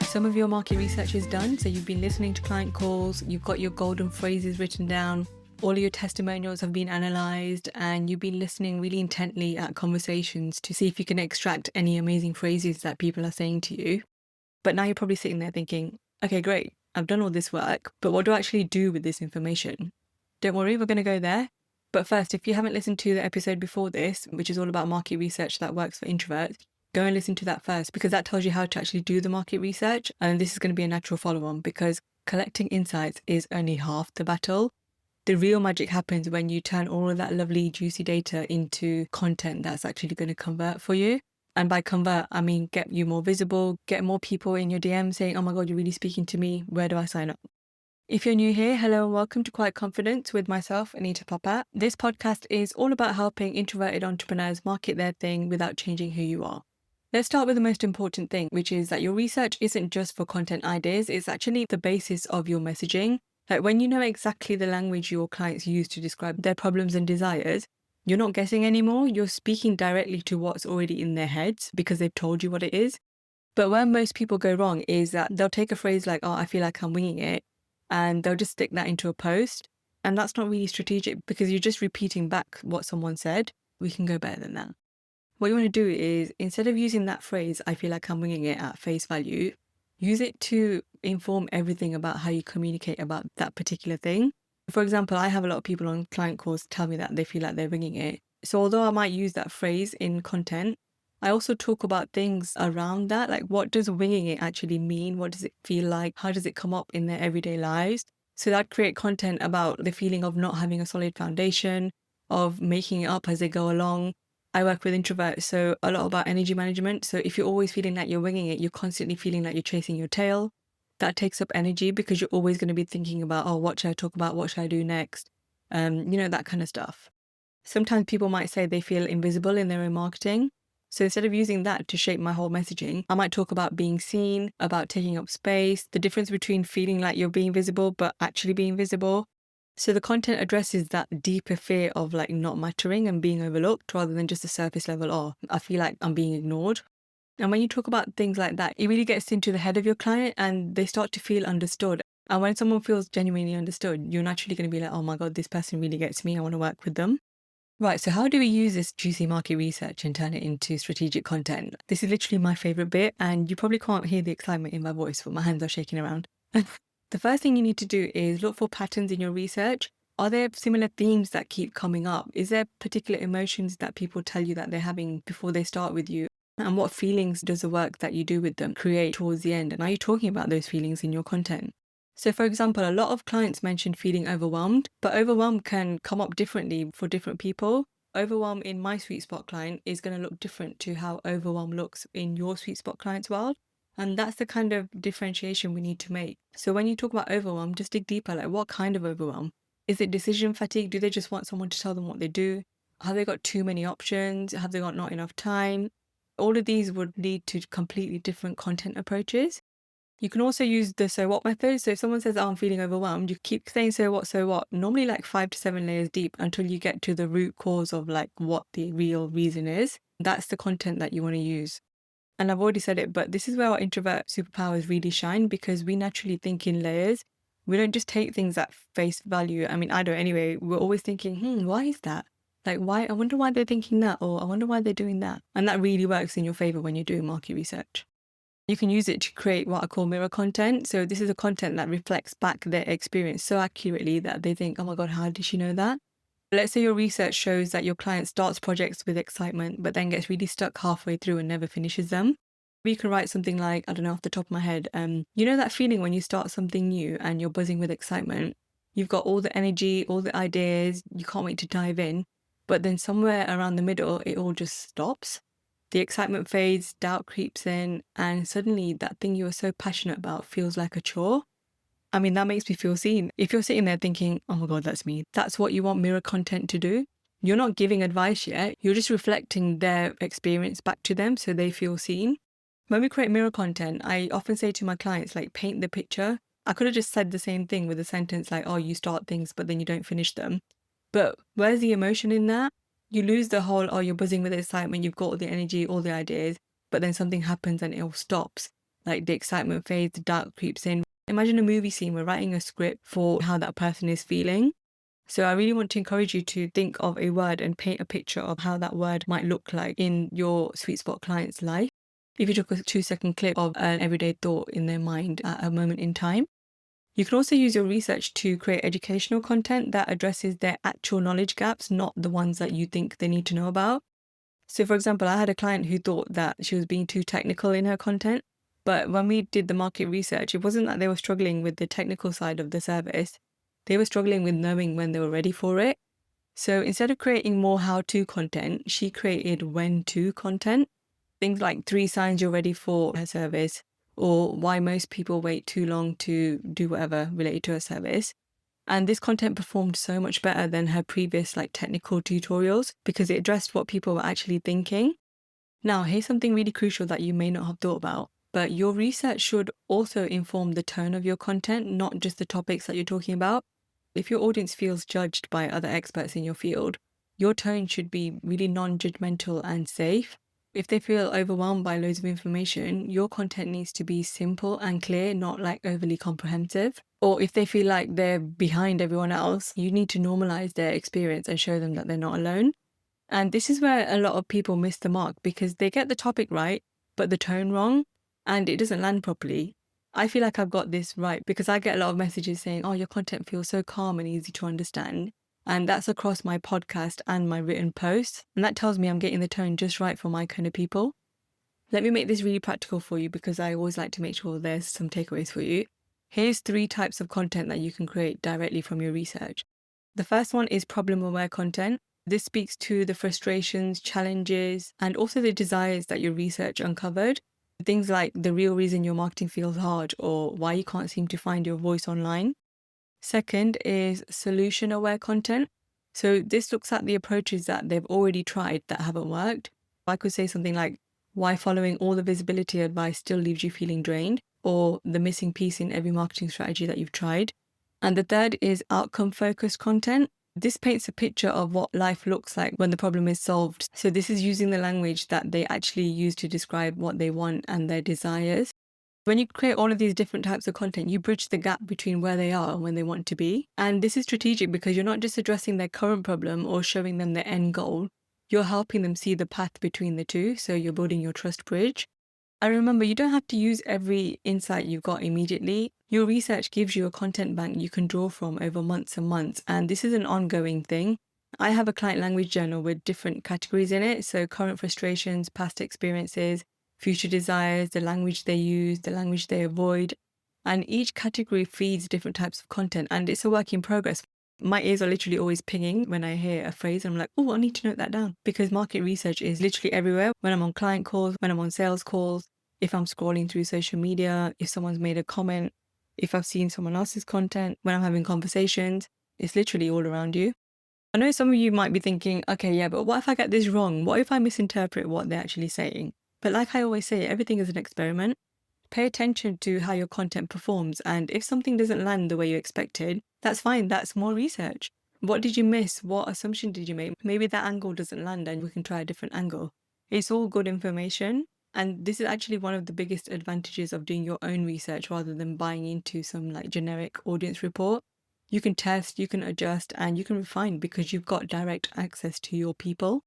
Some of your market research is done, so you've been listening to client calls, you've got your golden phrases written down, all of your testimonials have been analysed, and you've been listening really intently at conversations to see if you can extract any amazing phrases that people are saying to you. But now you're probably sitting there thinking, okay, great, I've done all this work, but what do I actually do with this information? Don't worry, we're going to go there. But first, if you haven't listened to the episode before this, which is all about market research that works for introverts, go and listen to that first, because that tells you how to actually do the market research. And this is going to be a natural follow-on, because collecting insights is only half the battle. The real magic happens when you turn all of that lovely, juicy data into content that's actually going to convert for you. And by convert, I mean get you more visible, get more people in your DM saying, oh my God, you're really speaking to me. Where do I sign up? If you're new here, hello and welcome to Quiet Confidence with myself, Anita Popat. This podcast is all about helping introverted entrepreneurs market their thing without changing who you are. Let's start with the most important thing, which is that your research isn't just for content ideas, it's actually the basis of your messaging. Like when you know exactly the language your clients use to describe their problems and desires, you're not guessing anymore, you're speaking directly to what's already in their heads because they've told you what it is. But where most people go wrong is that they'll take a phrase like, oh, I feel like I'm winging it, and they'll just stick that into a post. And that's not really strategic because you're just repeating back what someone said. We can go better than that. What you want to do is, instead of using that phrase, I feel like I'm winging it at face value, use it to inform everything about how you communicate about that particular thing. For example, I have a lot of people on client calls tell me that they feel like they're winging it. So although I might use that phrase in content, I also talk about things around that, like what does winging it actually mean? What does it feel like? How does it come up in their everyday lives? So I'd create content about the feeling of not having a solid foundation, of making it up as they go along. I work with introverts, so a lot about energy management. So if you're always feeling like you're winging it, you're constantly feeling like you're chasing your tail. That takes up energy because you're always going to be thinking about, oh, what should I talk about? What should I do next? That kind of stuff. Sometimes people might say they feel invisible in their own marketing. So instead of using that to shape my whole messaging, I might talk about being seen, about taking up space, the difference between feeling like you're being visible but actually being visible. So the content addresses that deeper fear of like not mattering and being overlooked rather than just a surface level, oh, I feel like I'm being ignored. And when you talk about things like that, it really gets into the head of your client and they start to feel understood. And when someone feels genuinely understood, you're naturally going to be like, oh my God, this person really gets me. I want to work with them. Right, so how do we use this juicy market research and turn it into strategic content? This is literally my favorite bit, and you probably can't hear the excitement in my voice, but my hands are shaking around. The first thing you need to do is look for patterns in your research. Are there similar themes that keep coming up? Is there particular emotions that people tell you that they're having before they start with you? And what feelings does the work that you do with them create towards the end? And are you talking about those feelings in your content? So for example, a lot of clients mentioned feeling overwhelmed, but overwhelm can come up differently for different people. Overwhelm in my sweet spot client is going to look different to how overwhelm looks in your sweet spot client's world. And that's the kind of differentiation we need to make. So when you talk about overwhelm, just dig deeper, like what kind of overwhelm? Is it decision fatigue? Do they just want someone to tell them what they do? Have they got too many options? Have they got not enough time? All of these would lead to completely different content approaches. You can also use the so what method. So if someone says, oh, I'm feeling overwhelmed, you keep saying so what, normally like 5 to 7 layers deep until you get to the root cause of like what the real reason is. That's the content that you want to use. And I've already said it, but this is where our introvert superpowers really shine because we naturally think in layers. We don't just take things at face value. I mean, I don't anyway. We're always thinking, why is that? Like, why? I wonder why they're thinking that, or I wonder why they're doing that. And that really works in your favor when you're doing market research. You can use it to create what I call mirror content. So this is a content that reflects back their experience so accurately that they think, oh my God, how did she know that? Let's say your research shows that your client starts projects with excitement, but then gets really stuck halfway through and never finishes them. We can write something like, I don't know, off the top of my head, you know that feeling when you start something new and you're buzzing with excitement? You've got all the energy, all the ideas, you can't wait to dive in, but then somewhere around the middle, it all just stops. The excitement fades, doubt creeps in, and suddenly that thing you were so passionate about feels like a chore. I mean, that makes me feel seen. If you're sitting there thinking, oh my God, that's me, that's what you want mirror content to do. You're not giving advice yet. You're just reflecting their experience back to them so they feel seen. When we create mirror content, I often say to my clients, like, paint the picture. I could have just said the same thing with a sentence like, oh, you start things, but then you don't finish them. But where's the emotion in that? You lose the whole, oh, you're buzzing with excitement, you've got all the energy, all the ideas, but then something happens and it all stops. like the excitement fades, the doubt creeps in. Imagine a movie scene, we're writing a script for how that person is feeling. So I really want to encourage you to think of a word and paint a picture of how that word might look like in your sweet spot client's life. If you took a 2-second clip of an everyday thought in their mind at a moment in time. You can also use your research to create educational content that addresses their actual knowledge gaps, not the ones that you think they need to know about. So, for example, I had a client who thought that she was being too technical in her content. But when we did the market research, it wasn't that they were struggling with the technical side of the service. They were struggling with knowing when they were ready for it. So instead of creating more how-to content, she created when-to content. Things like 3 signs you're ready for her service, or why most people wait too long to do whatever related to her service. And this content performed so much better than her previous technical tutorials because it addressed what people were actually thinking. Now, here's something really crucial that you may not have thought about, but your research should also inform the tone of your content, not just the topics that you're talking about. If your audience feels judged by other experts in your field, your tone should be really non-judgmental and safe. If they feel overwhelmed by loads of information, your content needs to be simple and clear, not overly comprehensive. Or if they feel like they're behind everyone else, you need to normalize their experience and show them that they're not alone. And this is where a lot of people miss the mark because they get the topic right, but the tone wrong, and it doesn't land properly. I feel like I've got this right because I get a lot of messages saying, oh, your content feels so calm and easy to understand. And that's across my podcast and my written posts. And that tells me I'm getting the tone just right for my kind of people. Let me make this really practical for you because I always like to make sure there's some takeaways for you. Here's 3 types of content that you can create directly from your research. The first one is problem-aware content. This speaks to the frustrations, challenges, and also the desires that your research uncovered. Things like the real reason your marketing feels hard or why you can't seem to find your voice online. Second is solution-aware content. So this looks at the approaches that they've already tried that haven't worked. I could say something like why following all the visibility advice still leaves you feeling drained, or the missing piece in every marketing strategy that you've tried. And the third is outcome-focused content. This paints a picture of what life looks like when the problem is solved. So this is using the language that they actually use to describe what they want and their desires. When you create all of these different types of content, you bridge the gap between where they are and when they want to be. And this is strategic because you're not just addressing their current problem or showing them their end goal. You're helping them see the path between the two. So you're building your trust bridge. And remember, you don't have to use every insight you've got immediately. Your research gives you a content bank you can draw from over months and months, and this is an ongoing thing. I have a client language journal with different categories in it, so current frustrations, past experiences, future desires, the language they use, the language they avoid, and each category feeds different types of content, and it's a work in progress. My ears are literally always pinging when I hear a phrase. I'm like, oh, I need to note that down because market research is literally everywhere. When I'm on client calls, when I'm on sales calls, if I'm scrolling through social media, if someone's made a comment, if I've seen someone else's content, when I'm having conversations, it's literally all around you. I know some of you might be thinking, okay, yeah, but what if I get this wrong? What if I misinterpret what they're actually saying? But like I always say, everything is an experiment. Pay attention to how your content performs, and if something doesn't land the way you expected, that's fine, that's more research. What did you miss? What assumption did you make? Maybe that angle doesn't land and we can try a different angle. It's all good information, and this is actually one of the biggest advantages of doing your own research rather than buying into some generic audience report. You can test, you can adjust, and you can refine because you've got direct access to your people.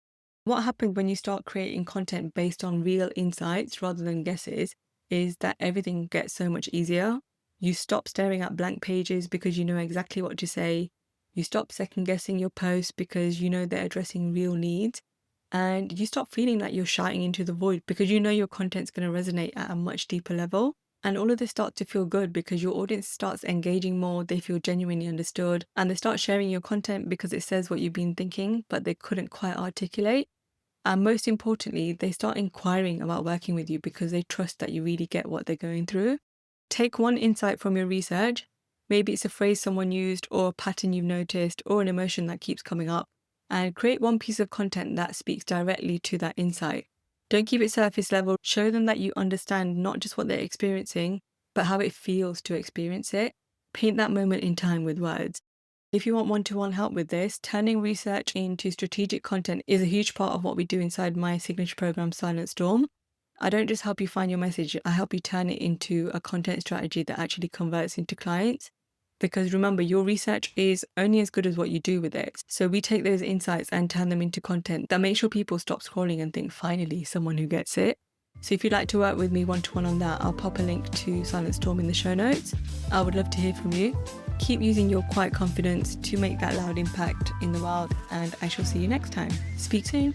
What happens when you start creating content based on real insights rather than guesses is that everything gets so much easier. You stop staring at blank pages because you know exactly what to say. You stop second guessing your posts because you know they're addressing real needs. And you stop feeling like you're shouting into the void because you know your content's going to resonate at a much deeper level. And all of this starts to feel good because your audience starts engaging more, they feel genuinely understood, and they start sharing your content because it says what you've been thinking, but they couldn't quite articulate. And most importantly, they start inquiring about working with you because they trust that you really get what they're going through. Take one insight from your research. Maybe it's a phrase someone used or a pattern you've noticed or an emotion that keeps coming up, and create one piece of content that speaks directly to that insight. Don't keep it surface level. Show them that you understand not just what they're experiencing, but how it feels to experience it. Paint that moment in time with words. If you want one-to-one help with this, turning research into strategic content is a huge part of what we do inside my signature program, Silent Storm. I don't just help you find your message, I help you turn it into a content strategy that actually converts into clients. Because remember, your research is only as good as what you do with it. So we take those insights and turn them into content that makes sure people stop scrolling and think, finally, someone who gets it. So if you'd like to work with me one-to-one on that, I'll pop a link to Silent Storm in the show notes. I would love to hear from you. Keep using your quiet confidence to make that loud impact in the world, and I shall see you next time. Speak soon.